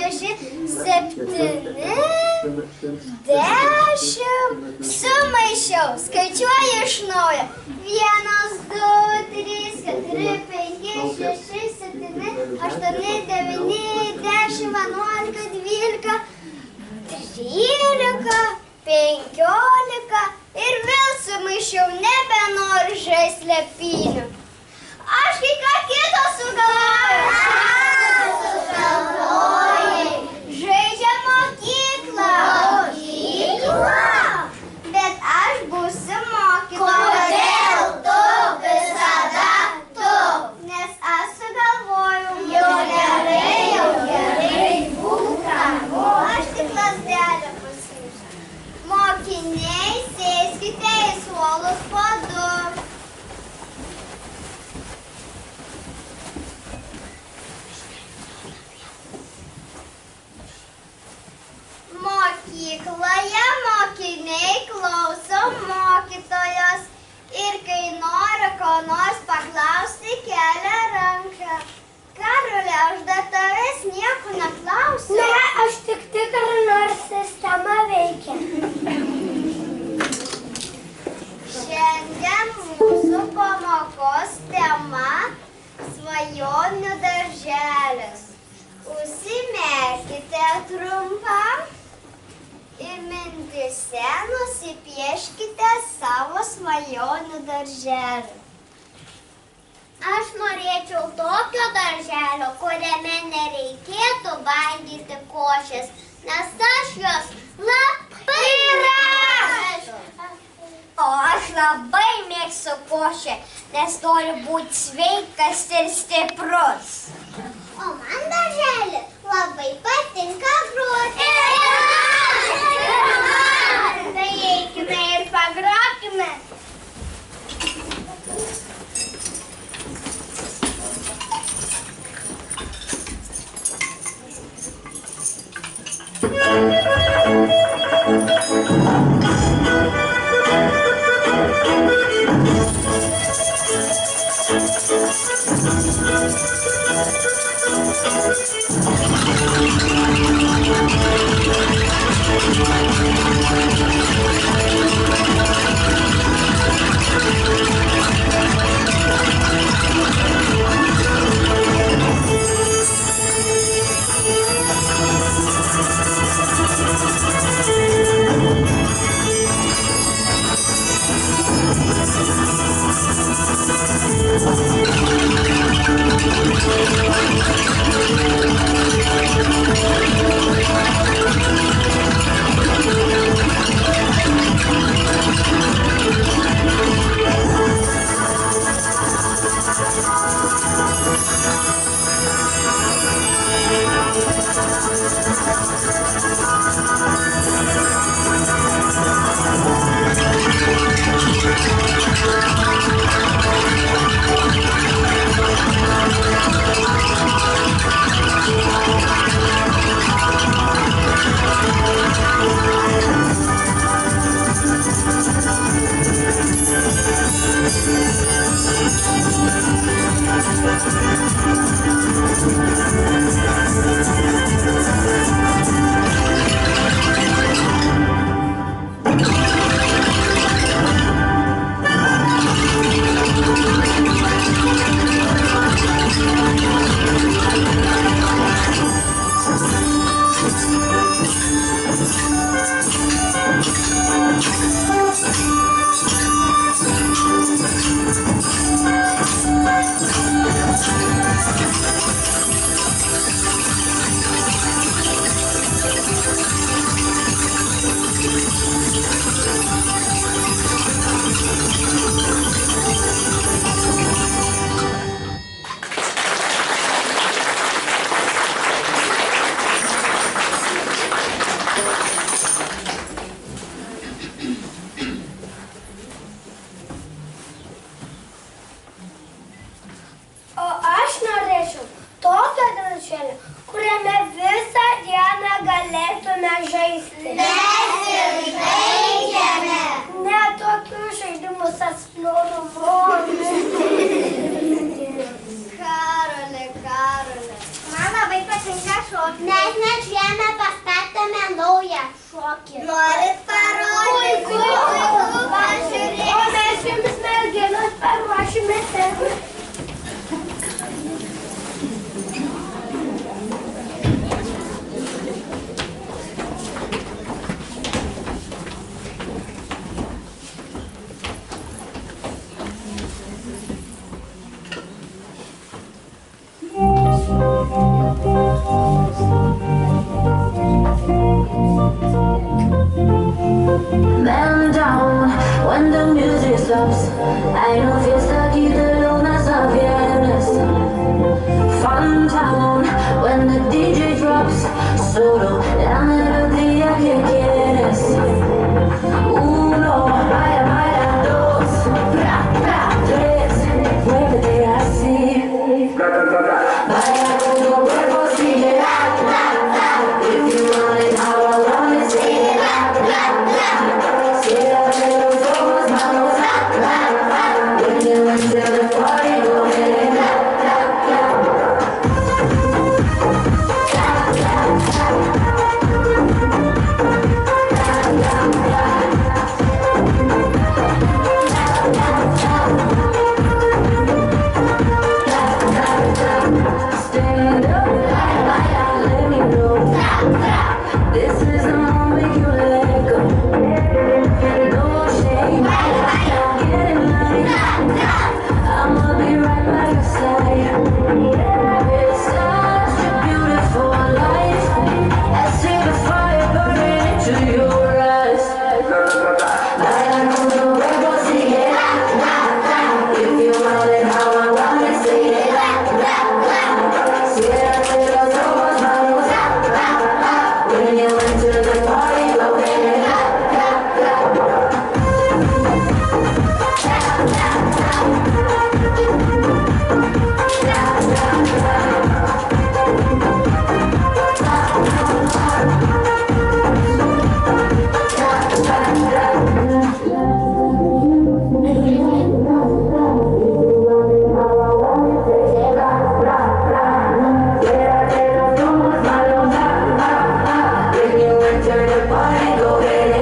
6, 7, 10. Sumaišiau. Skaičiuoju iš naujo. 1, 2, 3, 4, 5, 6, 7, 8, 9, 10, 11, 12, 13, 15 ir vėl sumaišiau. Nebenoriu žaisti lepynių. Aš kai ką kito sugalvojau. Žaidžia mokyklą. Bet aš būsiu mokytoja. Kodėl tu visada tu? Nes aš sugalvojau. Jau gerai, būk ramu. Aš tik lazdelę pasiimsiu. Mokiniai, sėskite į suolus po 2. Mokykloje mokiniai klauso mokytojos ir kai nori ko nors paklausti, kelia ranką. Karoli, aš dar tavęs nieko neklausiu. Ne, aš tik tikrinau, ar sistema veikia. Šiandien mūsų pamokos tema svajonių darželis. Užsimerkite trumpam. Ir mintyse nusipieškite savo svajonių darželį. Aš norėčiau tokio darželio, kuriame nereikėtų valgyti košės, nes aš jos labai mėgstu. O aš labai mėgstu košę, nes noriu būti sveikas ir stiprus. O man darželį labai patinka groti. Tai eikime ir pagrokime. šokį. Norit parodyti? Puiku, pažiūrėkite. O mes jums merginos paruošime tėvų. Man down when the music stops. I know fiesta aquí de lunes a viernes. Fun town when the DJ drops. Solo la melodía que quieres. Uno, vaya, vaya, dos, bra, bra, tres. Muévete así. Vaya con tu cuerpo, sigue. If you want it how I want it, say it. Cierra los ojos, vamos a when you enter the party, go ahead. Stand up, let me know. This is the moment you let go. No shame, get in line. I'ma be right by your side. It's such a beautiful life. I see the fire burning into your eyes. Baila con tu cuerpo, sigue. If you want it how I want it, say it. Cierra los ojos, vamos a when you enter the party, go ahead. When you enter the party, go ahead.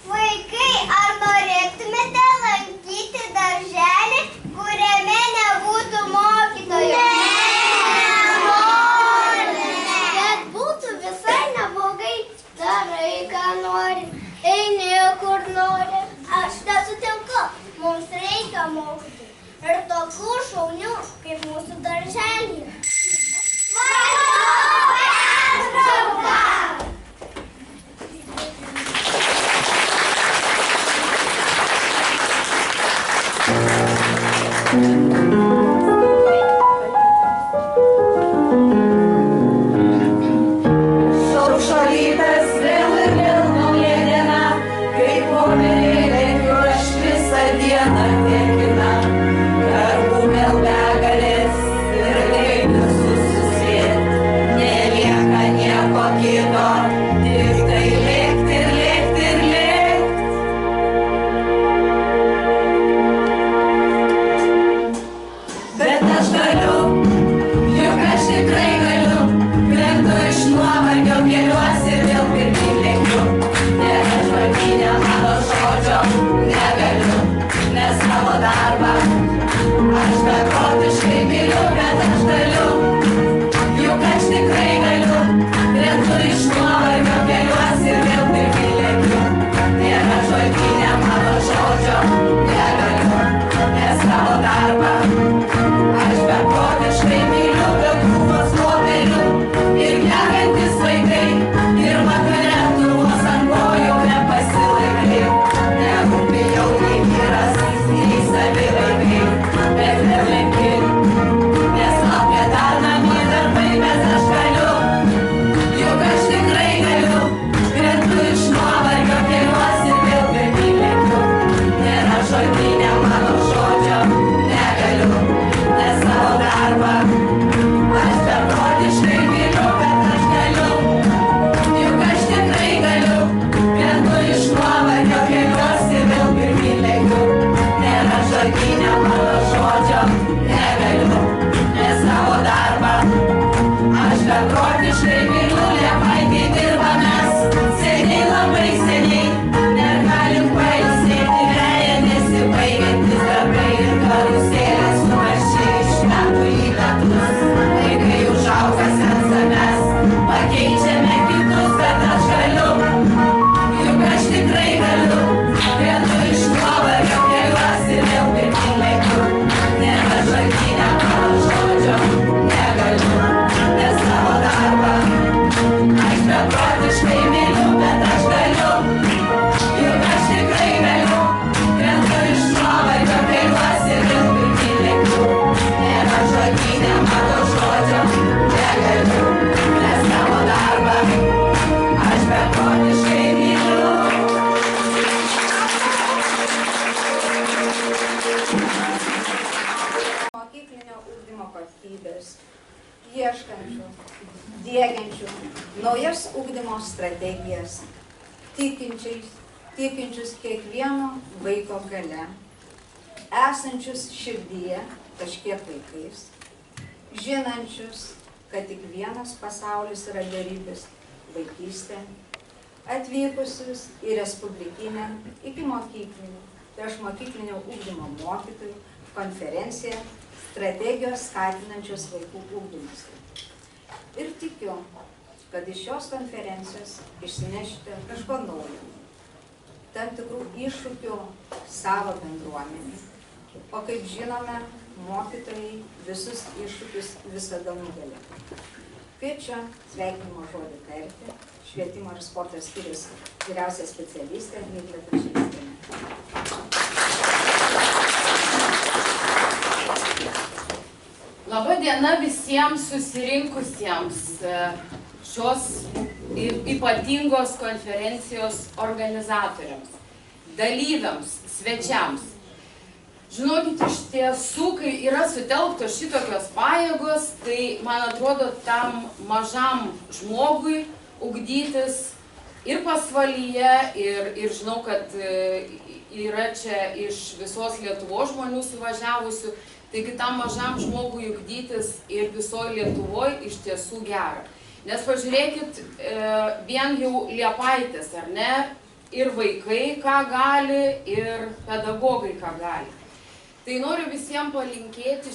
Vaikai, ar norėtumėte lankyti darželį, kuriame nebūtų mokytojų? Bet būtų visai neblogai. Darai, ką nori, eini, kur nori. Aš nesutinku, mums reikia mokytojų. Ir tokių šaunių, kaip mūsų darželyje. Šaušo rytas vėl ir vėl nauja diena, kaip voverėlė aš visą dieną tekina. Darbų vėl begalės ir reikia susisiet, nelieka nieko kito, tik tai lėkt ir lėkt ir lėkt. Bet aš galiu, juk aš tikrai galiu, krentu iš nuovargio, keliuosi vėl pirmyn lėkiu. Nes aš valgynę mano žodžio negaliu, nes savo darbą aš beprotiškai myliu, bet aš galiu, juk aš tikrai galiu, krentu iš nuovargio, keliuosi vėl pirmyn lėkiu. Nes aš valgynę mano žodžio negaliu, nes savo darbą aš beprotiškai myliu, bet krūvos moterių ir miegantys vaikai ir vakare turvos ant kojų nepasilaikai. Nerūpi jau nei vyras, nei savi vaikai, bet nelenkia ieškančių, diegiančių naujas ugdymo strategijas, tikinčius kiekvieno vaiko gale, esančius širdyje kažkiek vaikais, žinančius, kad tik vienas pasaulis yra beribis - vaikystė, atvykusius į respublikinę ikimokyklinį, priešmokyklinio ugdymo mokytojų konferenciją strategijos skatinančios vaikų ugdymus. Ir tikiu, kad iš šios konferencijos išsinešite kažko naujo, tam tikrų iššūkių savo bendruomenį. O kaip žinome, mokytojai visus iššūkius visada nugali. Kviečiu sveikinimo žodį tarti švietimo ir sporto skyriaus vyriausia specialistė Miglė Pačinskienė. Labą dieną visiems susirinkusiems šios ypatingos konferencijos organizatoriams, dalyviams, svečiams. Žinokit, iš tiesų, kai yra sutelktos šitokios pajėgos, tai, man atrodo, tam mažam žmogui ugdytis ir pasvalyje, ir žinau, kad yra čia iš visos Lietuvos žmonių suvažiavusių, taigi tam mažam žmogui ugdytis ir visoje Lietuvoje iš tiesų gera. Nes pažiūrėkit, vien jau Liepaitės, ar ne, ir vaikai ką gali, ir pedagogai ką gali. Tai noriu visiems palinkėti